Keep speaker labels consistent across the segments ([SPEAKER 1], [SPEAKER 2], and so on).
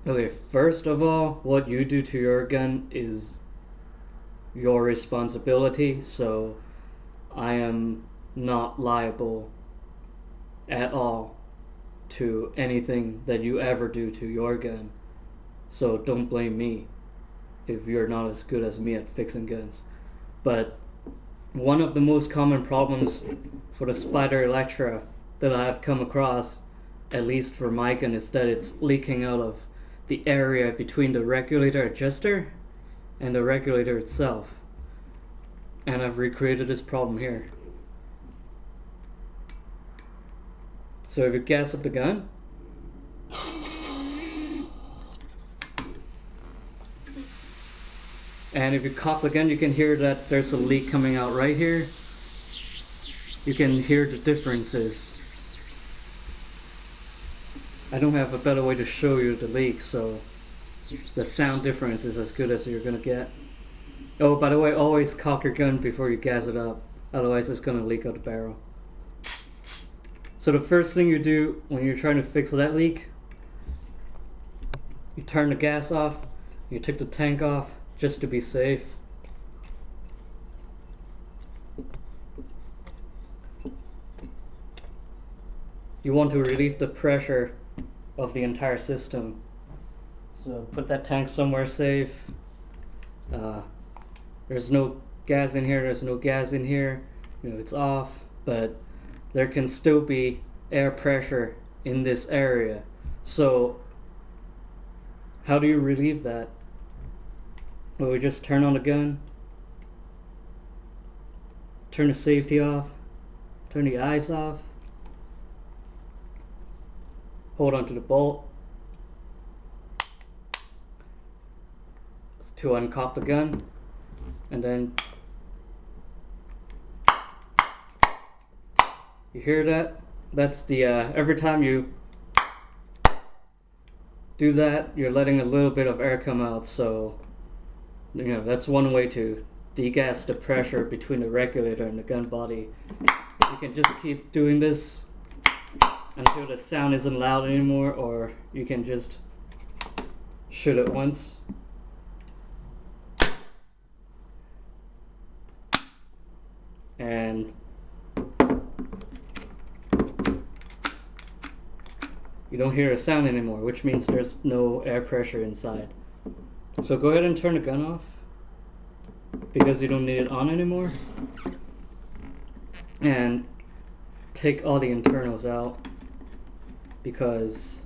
[SPEAKER 1] Okay, first of all, what you do to your gun is your responsibility, so I am not liable at all to anything that you ever do to your gun. So don't blame me if you're not as good as me at fixing guns. But one of the most common problems for the Spyder Electra that I have come across, at least for my gun, is that it's leaking out of the area between the regulator adjuster and the regulator itself. And I've recreated this problem here. So if you gas up the gun, and if you cock the gun, you can hear that there's a leak coming out right here. You can hear the differences. I don't have a better way to show you the leak, so the sound difference is as good as you're gonna get. Oh, by the way, always cock your gun before you gas it up, otherwise it's gonna leak out the barrel. So the first thing you do when you're trying to fix that leak, you turn the gas off, you take the tank off, just to be safe. You want to relieve the pressure of the entire system. So put that tank somewhere safe. There's no gas in here, there's no gas in here. You know, it's off, but there can still be air pressure in this area. So how do you relieve that? Well, we just turn on the gun, turn the safety off, turn the eyes off, hold onto the bolt to uncock the gun, and then you hear that? That's the every time you do that, you're letting a little bit of air come out, so you know that's one way to degas the pressure between the regulator and the gun body. You can just keep doing this until the sound isn't loud anymore, or you can just shoot it once. And you don't hear a sound anymore, which means there's no air pressure inside. So go ahead and turn the gun off because you don't need it on anymore. And take all the internals out because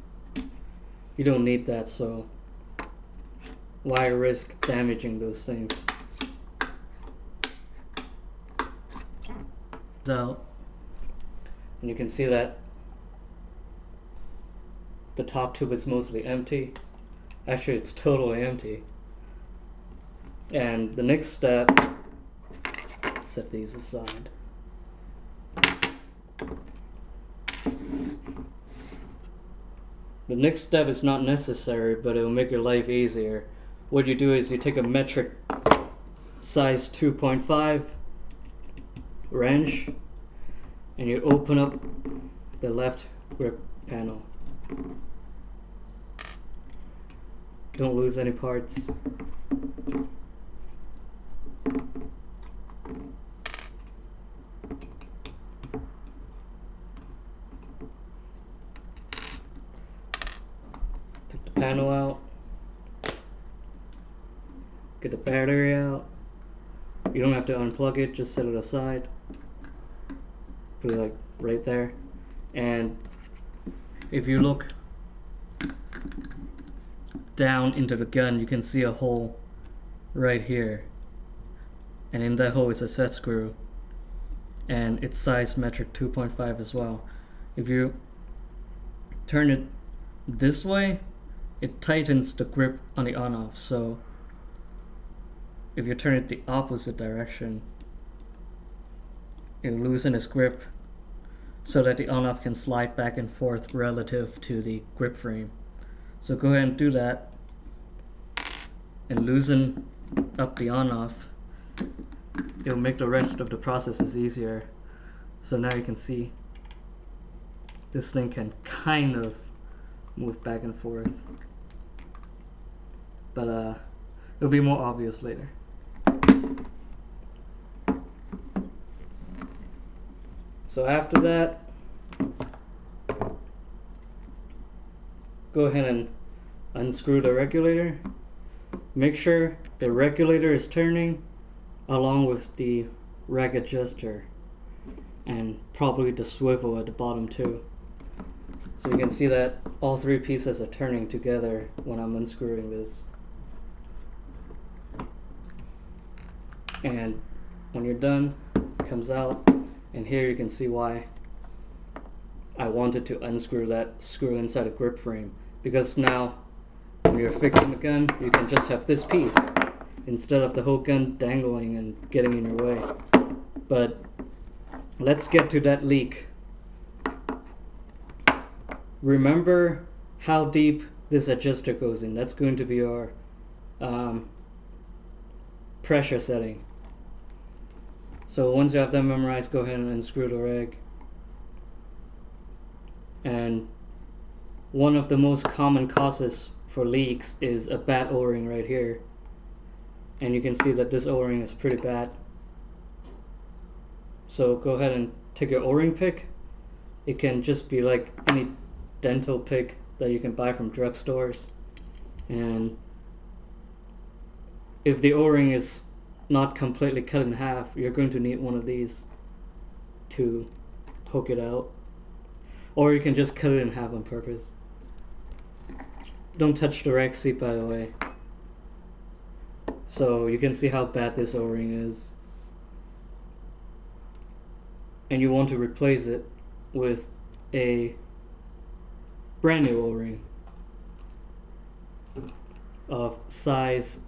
[SPEAKER 1] you don't need that, so why risk damaging those things? Out, and you can see that the top tube is mostly empty. Actually, it's totally empty. And the next step, let's set these aside. The next step is not necessary, but it will make your life easier. What you do is you take a metric size 2.5 wrench and you open up the left grip panel. Don't lose any parts. Take the panel out. Get the battery out. You don't have to unplug it, just set it aside. Put it like right there. And if you look down into the gun, you can see a hole right here, and in that hole is a set screw, and it's size metric 2.5 as well. If you turn it this way, it tightens the grip on the on-off. So if you turn it the opposite direction, it'll loosen its grip so that the on-off can slide back and forth relative to the grip frame. So go ahead and do that and loosen up the on-off. It'll make the rest of the processes easier. So now you can see this thing can kind of move back and forth. It'll be more obvious later. So after that, go ahead and unscrew the regulator. Make sure the regulator is turning along with the reg adjuster, and probably the swivel at the bottom too. So you can see that all three pieces are turning together when I'm unscrewing this. And when you're done, it comes out, and here you can see why I wanted to unscrew that screw inside the grip frame, because now when you're fixing the gun, you can just have this piece instead of the whole gun dangling and getting in your way. But let's get to that leak. Remember how deep this adjuster goes in. That's going to be our pressure setting. So once you have that memorized, go ahead and unscrew the reg. And one of the most common causes for leaks is a bad O-ring right here. And you can see that this O-ring is pretty bad. So go ahead and take your O-ring pick. It can just be like any dental pick that you can buy from drugstores. And if the O-ring is not completely cut in half, you're going to need one of these to hook it out. Or you can just cut it in half on purpose. Don't touch the rack seat, by the way. So you can see how bad this O-ring is. And you want to replace it with a brand new O-ring of size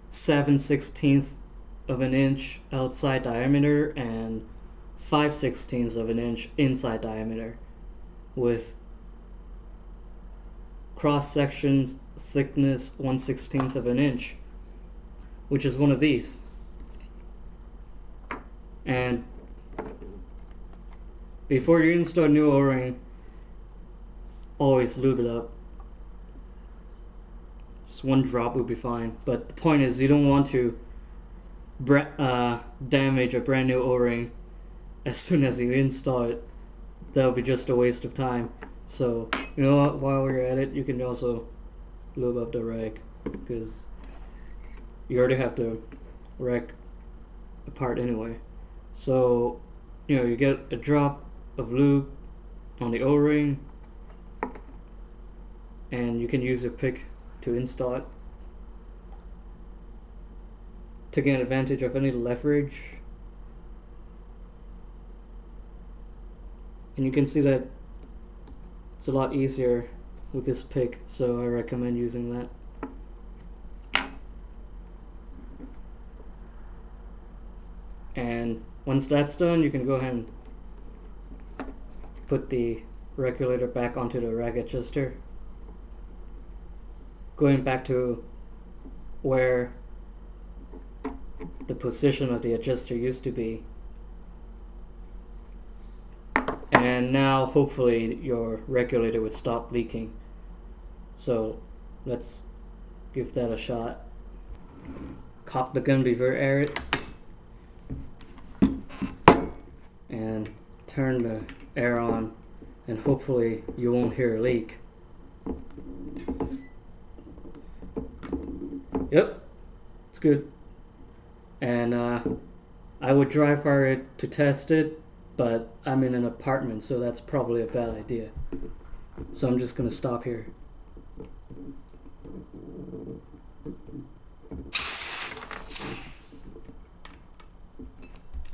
[SPEAKER 1] 7/16 of an inch outside diameter and 5/16 of an inch inside diameter, with cross section thickness 1/16 of an inch, which is one of these. And before you install a new O-ring, always lube it up. Just one drop would be fine. But the point is, you don't want to damage a brand new O-ring as soon as you install it. That would be just a waste of time. So, you know what, while we're at it, you can also lube up the rag, because you already have the rag apart anyway. So, you get a drop of lube on the O-ring, and you can use your pick to install it, taking advantage of any leverage. And you can see that it's a lot easier with this pick, so I recommend using that. And once that's done, you can go ahead and put the regulator back onto the rag adjuster, going back to where the position of the adjuster used to be. And now hopefully your regulator would stop leaking. So let's give that a shot. Cock the gun before air it, and turn the air on, and hopefully you won't hear a leak. Yep, it's good. And I would dry fire it to test it, but I'm in an apartment, so that's probably a bad idea. So I'm just gonna stop here.